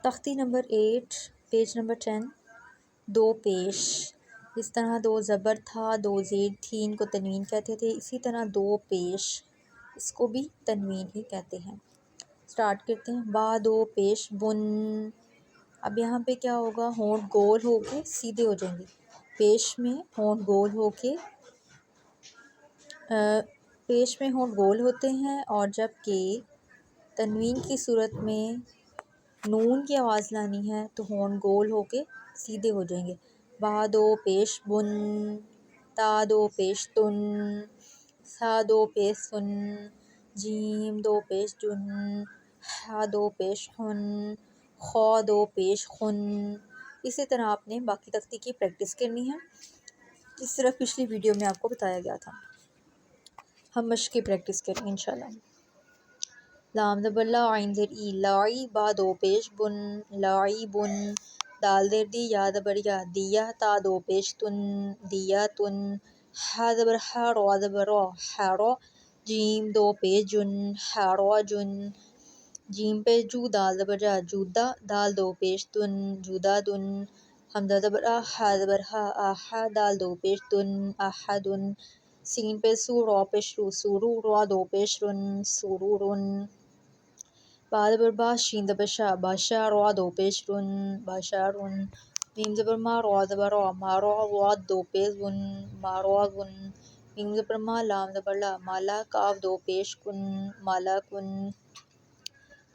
تختی number 8 page number 10 دو پیش. اس طرح دو زبر تھا، دو زیر تھی، ان کو تنوین کہتے تھے. اسی طرح دو پیش اس کو بھی تنوین ہی کہتے ہیں. سٹارٹ کرتے ہیں. با دو پیش بن. اب یہاں پہ کیا ہوگا، ہونٹ گول ہو کے سیدھے ہو جائیں گے. پیش میں ہونٹ گول ہو کے پیش میں ہونٹ گول ہوتے ہیں، اور جب کہ تنوین کی صورت میں نون کی آواز لانی ہے تو ہونٹ گول ہو کے سیدھے ہو جائیں گے. با دو پیش بن، تا دو پیش تن، سا دو پیش سن، جیم دو پیش جن، ہا دو پیش ہن، خا دو پیش خن. اسی طرح آپ نے باقی تختی کی پریکٹس کرنی ہے جس طرح پچھلی ویڈیو میں آپ کو بتایا گیا تھا. ہم مشق کی پریکٹس کریں انشاءاللہ. لام زبر لا عین زیر ای لائی. با دو پیش بن لائی بن. دال زیر دی یا زبر یا دیا. تا دو پیش تن دیا تن. ہا زبر ہا را زبر را ہارا. جیم دو پیش جن ہارا جن. جیم پیش جو دال زبر جا جودا. دال دو پیش تن جودا دن. حمزہ زبر آ ہا زبر ہا آہا. دال دو پیش تن آہدن. سین پیش سو را پیش رو سورو. را دو پیش رن سرورن. با زبر با شین زبر شا باشا. را دو پیش رن باشارن. میم زبر ما را زبر را مارا. واد دو پیش ون ماراون. میم زبر ما لام زبر لا مالا. کاف دو پیش کن مالا کن.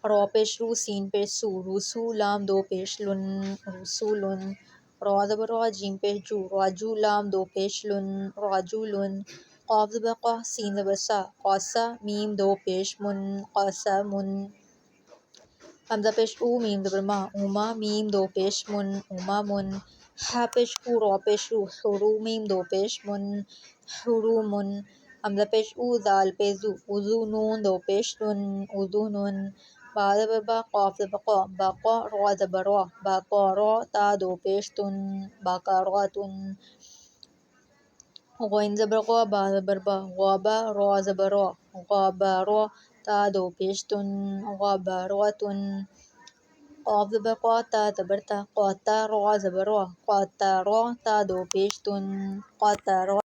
را پیش رو سین پیش سو روسو. لام دو پیش لن رسولن. را زبر را جیم پیش جو راجو. لام دو پیش لن راجولن. قاف زبر قا سین زبر سا قاسا. میم دو پیش من قاسمن. حمزہ پیش او میم زبر ما اوما. میم دو پیش من امامن. ہا پیش کو را پیش رو حرو. میم دو پیش من حرومن. حمزہ پیش او زال پیش زو وضو. نون دو پیش نن اذونن. با زبر با قاف زبر قا باقا. را زبر را باقارا. تا دو پیش تن باقاراتن. غین زبر غا با زبر با غابا. را زبر را غابارا. تا دو پیش تن غاباراتن. قاف زبر قا تا زبر تا قاتا. را زبر را قاتارا. تا دو پیش تن قاتارا.